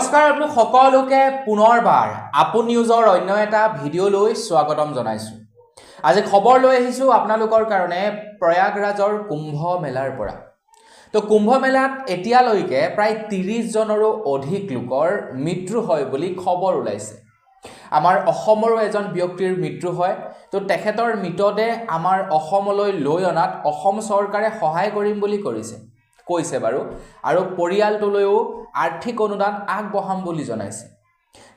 নমস্কাৰ আপোনালোক সকলোকে পুনৰবাৰ আপন নিউজৰ অন্য এটা ভিডিঅ'লৈ স্বাগতম জনাইছো। আজি খবৰ লৈ আহিছো আপোনালোকৰ কাৰণে প্ৰয়াগৰাজৰ কুম্ভ মেলাৰ পৰা। তো কুম্ভ মেলাত এতিয়ালৈকে প্ৰায় 30 জনৰো অধিক লোকৰ মৃত্যু হয় বুলি খবৰ ওলাইছে। আমাৰ অসমৰো এজন ব্যক্তিৰ মৃত্যু হয়। তো তেখেতৰ মৃতদেহ আমাৰ অসমলৈ লৈ অনাত অসম চৰকাৰে সহায় কৰিম বুলি কৈছে বাৰু, আৰু পৰিয়ালটোলৈও আৰ্থিক অনুদান আগবঢ়াম বুলি জনাইছে।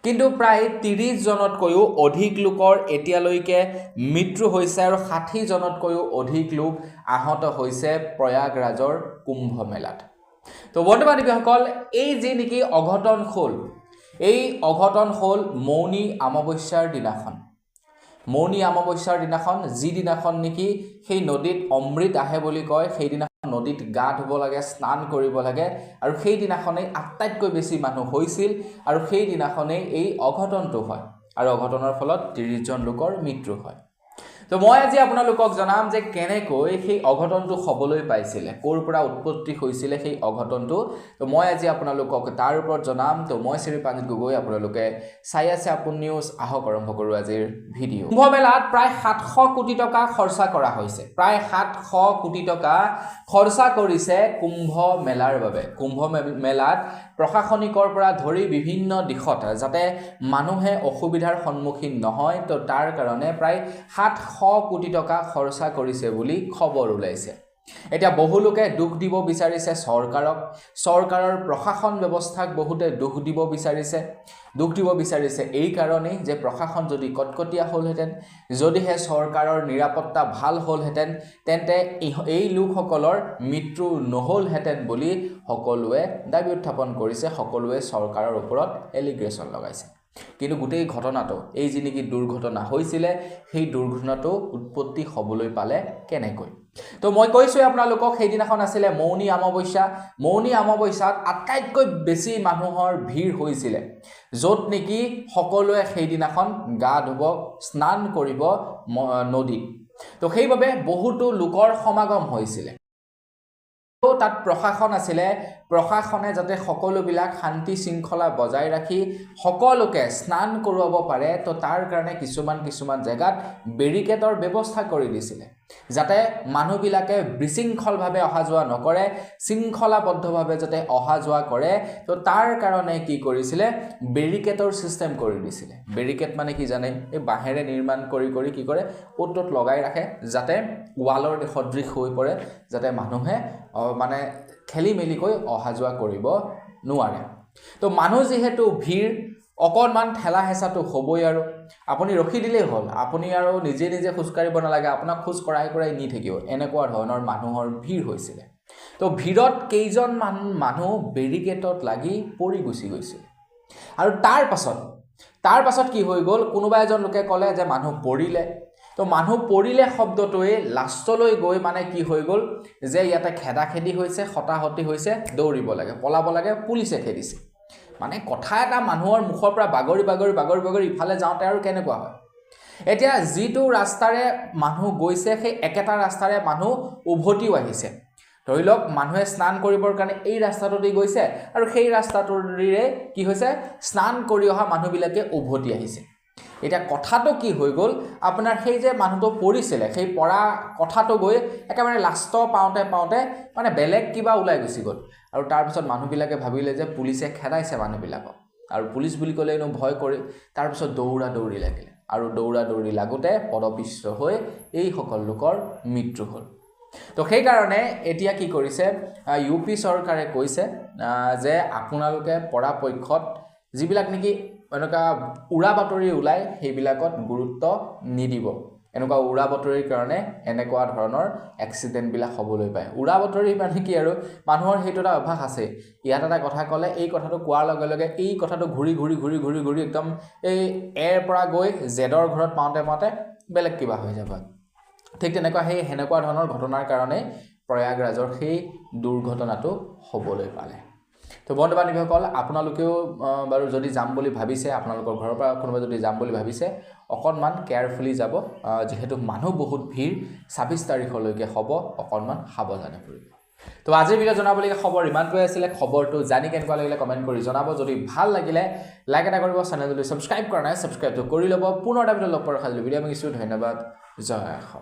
কিন্তু প্ৰায় 30 জনতকৈও অধিক লোকৰ এতিয়ালৈকে মৃত্যু হৈছে আৰু 60 জনতকৈও অধিক লোক আহত হৈছে প্ৰয়াগৰাজৰ কুম্ভ মেলাত। তো বন্ধু-বান্ধৱীসকল, এই যি নেকি অঘটন হ'ল, এই অঘটন হ'ল মৌনী অমাৱস্যাৰ দিনাখন। মৌনী অমাৱস্যাৰ দিনাখন, যিদিনাখন নেকি সেই নদীত অমৃত আহে বুলি কয়, সেইদিনা নদীত গা ধুব লাগে, স্নান কৰিব লাগে, আৰু সেইদিনাখনেই আটাইতকৈ বেছি মানুহ হৈছিল, আৰু সেইদিনাখনেই এই অঘটনটো হয়, আৰু অঘটনৰ ফলত 30 জন লোকৰ মৃত্যু হয়। তো মই আজি আপোনালোকক জনাম যে কেনেকৈ সেই অঘটনটো হ'বলৈ পাইছিলে, ক'ৰ পৰা উৎপত্তি হৈছিলে সেই অঘটনটো। তো মই আজি আপোনালোকক তাৰ ওপৰত জনাম। তো মই শ্ৰীপাঞ্জিত গগৈ, আপোনালোকে চাই আছে আপোন নিউজ। আহক আৰম্ভ কৰোঁ আজিৰ ভিডিঅ'। কুম্ভ মেলাত প্ৰায় 700 কোটি টকা খৰচা কৰা হৈছে। প্ৰায় 700 কোটি টকা খৰচা কৰিছে কুম্ভ মেলাৰ বাবে। কুম্ভ মেলাত প্ৰশাসনিকৰ পৰা ধৰি বিভিন্ন দিশত যাতে মানুহে অসুবিধাৰ সন্মুখীন নহয়, তো তাৰ কাৰণে প্ৰায় 700 কোটি টকা খৰচা কৰিছে বুলি খবৰ ওলাইছে। এতিয়া বহু লোকে দুখ দিব বিচাৰিছে চৰকাৰক, চৰকাৰৰ প্ৰশাসন ব্যৱস্থাক বহুতে দুখ দিব বিচাৰিছে এই কাৰণেই যে প্ৰশাসন যদি কটকটীয়া হ'লহেঁতেন, যদিহে চৰকাৰৰ নিৰাপত্তা ভাল হ'লহেঁতেন, তেন্তে এই লোকসকলৰ মৃত্যু নহ'লহেঁতেন বুলি সকলোৱে দাবী উত্থাপন কৰিছে, সকলোৱে চৰকাৰৰ ওপৰত এলিগেশ্যন লগাইছে। কিন্তু গোটেই ঘটনাটো, এই যি নেকি দুৰ্ঘটনা হৈছিলে, সেই দুৰ্ঘটনাটো উৎপত্তি হ'বলৈ পালে কেনেকৈ? তো মই কৈছোঁ আপোনালোকক, সেইদিনাখন আছিলে মৌনী অমাৱস্যা। মৌনী অমাৱস্যাত আটাইতকৈ বেছি মানুহৰ ভিৰ হৈছিলে, য'ত নেকি সকলোৱে সেইদিনাখন গা ধুব, স্নান কৰিব নদীত। তো সেইবাবে বহুতো লোকৰ সমাগম হৈছিলে। তাত প্ৰশাসন আছিলে, প্ৰশাসনে যাতে সকলোবিলাক শান্তি শৃংখলা বজাই ৰাখি সকলোকে স্নান কৰোৱাব পাৰে, তো তাৰ কাৰণে কিছুমান জেগাত বেৰিকেডৰ ব্যৱস্থা কৰি দিছিলে, যাতে মানুহবিলাকে বিশৃংখলভাৱে অহা যোৱা নকৰে, শৃংখলাবদ্ধভাৱে যাতে অহা যোৱা কৰে। তো তাৰ কাৰণে কি কৰিছিলে, বেৰিকেডৰ ছিষ্টেম কৰি দিছিলে। বেৰিকেড মানে কি জানে, এই বাঁহেৰে নিৰ্মাণ কৰি কি কৰে, অ'ত লগাই ৰাখে, যাতে ৱালৰ সদৃশ হৈ পৰে, যাতে মানুহে মানে খেলি মেলিকৈ অহা যোৱা কৰিব নোৱাৰে। তো মানুহ যিহেতু ভিৰ, অকণমান ঠেলা হেঁচাটো হ'বই, আৰু আপুনি ৰখি দিলেই হ'ল, আপুনি আৰু নিজে খোজকাঢ়িব নালাগে, আপোনাক খোজ কৰাই নি থাকিব, এনেকুৱা ধৰণৰ মানুহৰ ভিৰ হৈছিলে। তো ভিৰত কেইজনমান মানুহ বেৰিকেডত লাগি পৰি গুচি গৈছিল। আৰু তাৰ পাছত কি হৈ গ'ল, কোনোবা এজন লোকে ক'লে যে মানুহ পৰিলে। তো মানুহ পৰিলে শব্দটোৱে লাষ্টলৈ গৈ মানে কি হৈ গ'ল, যে ইয়াতে খেদাখেদি হৈছে, হতাহতি হৈছে, দৌৰিব লাগে, পলাব লাগে, পুলিচে খেদিছে। মানে কথা এটা মানুহৰ মুখৰ পৰা বাগৰি ইফালে যাওঁতে আৰু কেনেকুৱা হয়। এতিয়া যিটো ৰাস্তাৰে মানুহ গৈছে, সেই একেটা ৰাস্তাৰে মানুহ উভতিও আহিছে। ধৰি লওক মানুহে স্নান কৰিবৰ কাৰণে এই ৰাস্তাটোদি গৈছে, আৰু সেই ৰাস্তাটোৰে কি হৈছে, স্নান কৰি অহা মানুহবিলাকে উভতি আহিছে। এতিয়া কথাটো কি হৈ গ'ল, আপোনাৰ সেই যে মানুহটো পৰিছিলে, সেই পৰা কথাটো গৈ একেবাৰে লাষ্ট পাওঁতে মানে বেলেগ কিবা ওলাই গুচি গ'ল। আৰু তাৰপিছত মানুহবিলাকে ভাবিলে যে পুলিচে খেদাইছে মানুহবিলাকক, আৰু পুলিচ বুলি ক'লে এনেও ভয় কৰে। তাৰপিছত দৌৰি লাগিলে, আৰু দৌৰি লাগোতে পদপিষ্ট হৈ এইসকল লোকৰ মৃত্যু হ'ল। তো সেইকাৰণে এতিয়া কি কৰিছে, UP চৰকাৰে কৈছে যে আপোনালোকে পৰাপক্ষত যিবিলাক নেকি এনেকুৱা উৰা বাতৰি ওলায়, সেইবিলাকত গুৰুত্ব নিদিব। এনেকুৱা উৰা বাতৰিৰ কাৰণে এনেকুৱা ধৰণৰ এক্সিডেণ্টবিলাক হ'বলৈ পায়। উৰা বাতৰি মানে কি, আৰু মানুহৰ সেইটো এটা অভ্যাস আছে, ইয়াত এটা কথা ক'লে এই কথাটো কোৱাৰ লগে লগে এই কথাটো ঘূৰি একদম এই এৰ পৰা গৈ জেডৰ ঘৰত পাওঁতে বেলেগ কিবা হৈ যাব। ঠিক তেনেকুৱা সেনেকুৱা ধৰণৰ ঘটনাৰ কাৰণে প্ৰয়াগৰাজৰ সেই দুৰ্ঘটনাটো হ'বলৈ পালে। তো বন্ধু-বান্ধৱীসকল, আপোনালোকেও বাৰু যদি যাম বুলি ভাবিছে, আপোনালোকৰ ঘৰৰ পৰা কোনোবা যদি যাম বুলি ভাবিছে, অকণমান কেয়াৰফুলি যাব, যিহেতু মানুহ বহুত ভিৰ, 26 তাৰিখলৈকে হ'ব, অকণমান সাৱধানে পৰিব। তো আজিৰ ভিডিঅ' জনাবলগীয়া খবৰ ইমানটোৱে আছিলে খবৰটো জানি কেনেকুৱা লাগিলে কমেণ্ট কৰি জনাব যদি ভাল লাগিলে লাইক এটা কৰিব চেনেলটো ছাবস্ক্ৰাইব কৰা নাই ছাবস্ক্ৰাইবটো কৰি ল'ব পুনৰ এটা ভিডিঅ' লগ পোৱাৰ খালি ভিডিঅ' আমি কিছু ধন্যবাদ জয় অসম